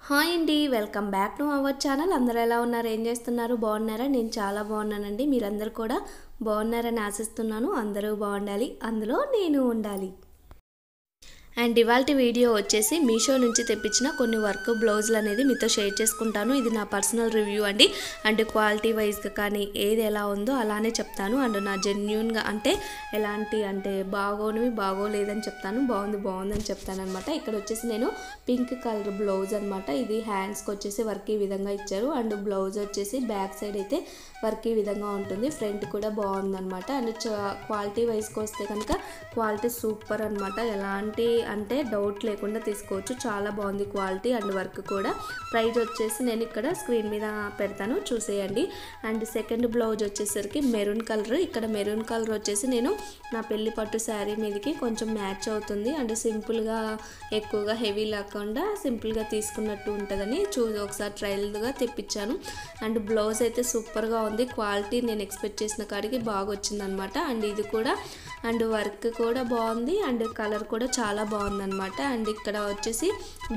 Hi అండి, welcome back to our channel. అందరూ ఎలా ఉన్నారు, ఏం చేస్తున్నారు, బాగున్నారా? నేను చాలా బాగున్నానండి. మీరందరూ కూడా బాగున్నారని ఆశిస్తున్నాను. అందరూ బాగుండాలి, అందులో నేను ఉండాలి. అండ్ ఇవాళ వీడియో వచ్చేసి మీషో నుంచి తెప్పించిన కొన్ని వర్క్ బ్లౌజులు అనేది మీతో షేర్ చేసుకుంటాను. ఇది నా పర్సనల్ రివ్యూ అండి. అండ్ క్వాలిటీ వైజ్గా కానీ ఏది ఎలా ఉందో అలానే చెప్తాను. అండ్ నా జెన్యూన్గా అంటే ఎలాంటి అంటే బాగోలేదని చెప్తాను, బాగుందని చెప్తాను అనమాట. ఇక్కడ వచ్చేసి నేను పింక్ కలర్ బ్లౌజ్ అనమాట. ఇది హ్యాండ్స్కి వచ్చేసి వర్క్ ఈ విధంగా ఇచ్చారు. అండ్ బ్లౌజ్ వచ్చేసి బ్యాక్ సైడ్ అయితే వర్క్ ఈ విధంగా ఉంటుంది. ఫ్రంట్ కూడా బాగుందనమాట. అండ్ క్వాలిటీ వైజ్కి వస్తే కనుక క్వాలిటీ సూపర్ అనమాట. ఎలాంటి అంటే డౌట్ లేకుండా తీసుకోవచ్చు. చాలా బాగుంది క్వాలిటీ అండ్ వర్క్ కూడా. ప్రైస్ వచ్చేసి నేను ఇక్కడ స్క్రీన్ మీద పెడతాను, చూసేయండి. అండ్ సెకండ్ బ్లౌజ్ వచ్చేసరికి మెరూన్ కలర్. ఇక్కడ మెరూన్ కలర్ వచ్చేసి నేను నా పెళ్లి పట్టు శారీ మీదకి కొంచెం మ్యాచ్ అవుతుంది. అండ్ సింపుల్గా ఎక్కువగా హెవీ లేకుండా సింపుల్గా తీసుకున్నట్టు ఉంటుందని ఒకసారి ట్రయల్గా తెప్పించాను. అండ్ బ్లౌజ్ అయితే సూపర్గా ఉంది. క్వాలిటీ నేను ఎక్స్పెక్ట్ చేసిన కాడికి బాగా వచ్చిందనమాట. అండ్ ఇది కూడా అండ్ వర్క్ కూడా బాగుంది అండ్ కలర్ కూడా చాలా బాగుందన్నమాట. అండ్ ఇక్కడ వచ్చేసి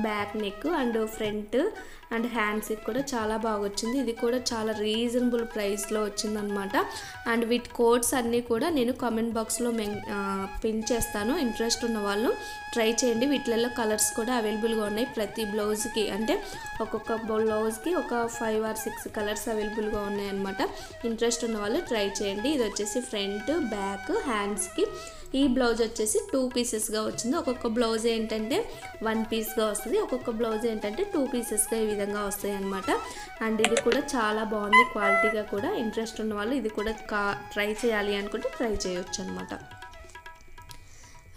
back neck and front and హ్యాండ్స్కి కూడా చాలా బాగా వచ్చింది. ఇది కూడా చాలా రీజనబుల్ ప్రైస్లో వచ్చిందనమాట. అండ్ వీటి కోడ్స్ అన్నీ కూడా నేను కామెంట్ బాక్స్లో పిన్ చేస్తాను. ఇంట్రెస్ట్ ఉన్న వాళ్ళు ట్రై చేయండి. వీటిలలో కలర్స్ కూడా అవైలబుల్గా ఉన్నాయి. ప్రతి బ్లౌజ్కి అంటే ఒక్కొక్క బ్లౌజ్కి ఒక 5 or 6 కలర్స్ అవైలబుల్గా ఉన్నాయి అనమాట. ఇంట్రెస్ట్ ఉన్న వాళ్ళు ట్రై చేయండి. ఇది వచ్చేసి ఫ్రంట్, బ్యాక్, హ్యాండ్స్కి. ఈ బ్లౌజ్ వచ్చేసి 2 పీసెస్గా వచ్చింది. ఒక్కొక్క బ్లౌజ్ ఏంటంటే 1 పీస్గా వస్తుంది, ఒక్కొక్క బ్లౌజ్ ఏంటంటే 2 పీసెస్గా ఈ విధంగా వస్తాయి అనమాట. అండ్ ఇది కూడా చాలా బాగుంది క్వాలిటీగా కూడా. ఇంట్రెస్ట్ ఉన్న వాళ్ళు ఇది కూడా ట్రై చేయాలి అనుకుంటే ట్రై చేయొచ్చు అనమాట.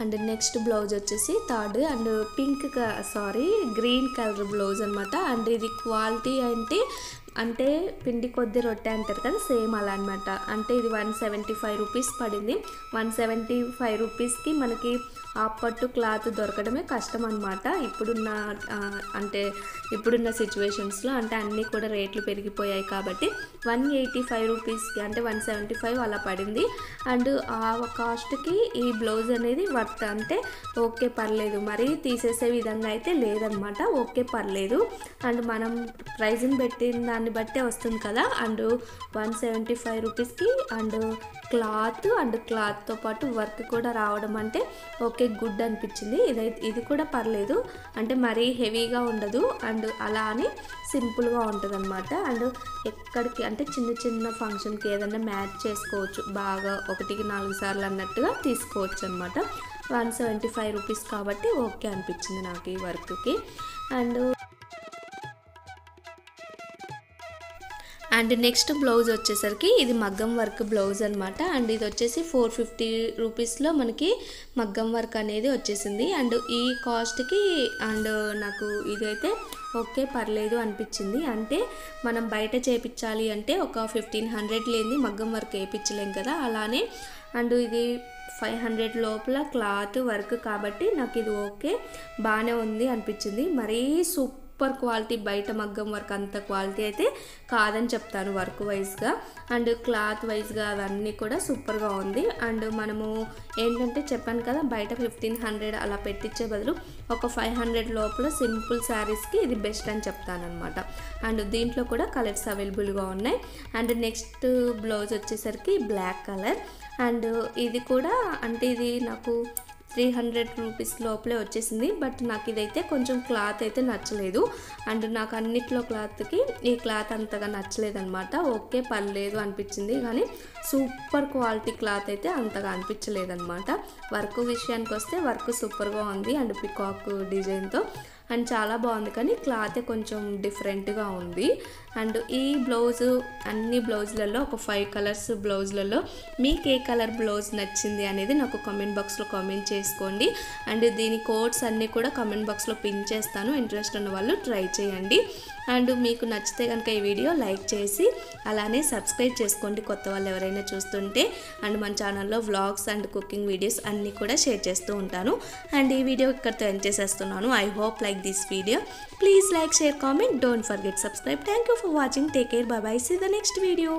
అండ్ నెక్స్ట్ బ్లౌజ్ వచ్చేసి third and green colour blouse అనమాట. అండ్ ఇది క్వాలిటీ అంటే పిండి కొద్ది రొట్టె అంటారు కదా, సేమ్ అలా అనమాట. అంటే ఇది 175 రూపీస్ పడింది. 175 రూపీస్కి మనకి ఆ పట్టు క్లాత్ దొరకడమే కష్టం అనమాట. ఇప్పుడున్న సిచ్యువేషన్స్లో అంటే అన్నీ కూడా రేట్లు పెరిగిపోయాయి కాబట్టి 185 రూపీస్కి అంటే 175 అలా పడింది. అండ్ ఆ కాస్ట్కి ఈ బ్లౌజ్ అనేది వర్త్ అంటే ఓకే పర్లేదు, మరీ తీసేసే విధంగా అయితే లేదనమాట. ఓకే పర్లేదు. అండ్ మనం ప్రైజ్ని పెట్టిన దాన్ని బట్టే వస్తుంది కదా. అండ్ 175 రూపీస్కి అండ్ క్లాత్తో పాటు వర్క్ కూడా రావడం అంటే ఓకే గుడ్ అనిపించింది. ఇది కూడా పర్లేదు, అంటే మరీ హెవీగా ఉండదు అండ్ అలా అని సింపుల్గా ఉంటుంది అనమాట. అండ్ ఎక్కడికి అంటే చిన్న ఫంక్షన్కి ఏదైనా మ్యాచ్ చేసుకోవచ్చు, బాగా 1కి 4 సార్లు అన్నట్టుగా తీసుకోవచ్చు అనమాట. 175 రూపీస్ కాబట్టి ఓకే అనిపించింది నాకు ఈ వర్క్కి. అండ్ నెక్స్ట్ బ్లౌజ్ వచ్చేసరికి ఇది మగ్గం వర్క్ బ్లౌజ్ అనమాట. అండ్ ఇది వచ్చేసి 450 రూపీస్లో మనకి మగ్గం వర్క్ అనేది వచ్చేసింది. అండ్ ఈ కాస్ట్కి అండ్ నాకు ఇదైతే ఓకే పర్లేదు అనిపించింది. అంటే మనం బయట చేయించాలి అంటే ఒక 1500 లేని మగ్గం వర్క్ వేయించలేం కదా, అలానే అండ్ ఇది 500 లోపల క్లాత్ వర్క్ కాబట్టి నాకు ఇది ఓకే బాగానే ఉంది అనిపించింది. మరీ సూపర్ క్వాలిటీ బయట మగ్గం వర్క్ అంత క్వాలిటీ అయితే కాదని చెప్తాను వర్క్ వైజ్గా. అండ్ క్లాత్ వైజ్గా అవన్నీ కూడా సూపర్గా ఉంది. అండ్ మనము ఏంటంటే చెప్పాను కదా, బయట 1500 అలా పెట్టించే బదులు ఒక 500 లోపల సింపుల్ శారీస్కి ఇది బెస్ట్ అని చెప్తాను అనమాట. అండ్ దీంట్లో కూడా కలర్స్ అవైలబుల్గా ఉన్నాయి. అండ్ నెక్స్ట్ బ్లౌజ్ వచ్చేసరికి బ్లాక్ కలర్. అండ్ ఇది కూడా అంటే ఇది నాకు 300 రూపీస్ లోపలే వచ్చేసింది. బట్ నాకు ఇదైతే కొంచెం క్లాత్ అయితే నచ్చలేదు. అండ్ నాకు అన్నిట్లో క్లాత్కి ఈ క్లాత్ అంతగా నచ్చలేదన్నమాట. ఓకే పర్లేదు అనిపించింది, కానీ సూపర్ క్వాలిటీ క్లాత్ అయితే అంతగా అనిపించలేదన్నమాట. వర్క్ విషయానికి వస్తే వర్క్ సూపర్గా ఉంది అండ్ పికాక్ డిజైన్తో అండ్ చాలా బాగుంది, కానీ క్లాత్ కొంచెం డిఫరెంట్గా ఉంది. అండ్ ఈ బ్లౌజు అన్ని బ్లౌజులలో ఒక 5 కలర్స్ బ్లౌజులలో మీకు ఏ కలర్ బ్లౌజ్ నచ్చింది అనేది నాకు కామెంట్ బాక్స్లో కామెంట్ చేసుకోండి. అండ్ దీని కోడ్స్ అన్నీ కూడా కామెంట్ బాక్స్లో పిన్ చేస్తాను. ఇంట్రెస్ట్ ఉన్న వాళ్ళు ట్రై చేయండి. అండ్ మీకు నచ్చితే కనుక ఈ వీడియో లైక్ చేసి అలానే సబ్స్క్రైబ్ చేసుకోండి కొత్త వాళ్ళు ఎవరైనా చూస్తుంటే. అండ్ మన ఛానల్లో వ్లాగ్స్ అండ్ కుకింగ్ వీడియోస్ అన్నీ కూడా షేర్ చేస్తూ ఉంటాను. అండ్ ఈ వీడియో ఇక్కడితో ఎండ్ చేసేస్తున్నాను. I hope like this video. Please like, share, comment. Don't forget subscribe. Thank you for watching. Take care. Bye bye. See you the next video.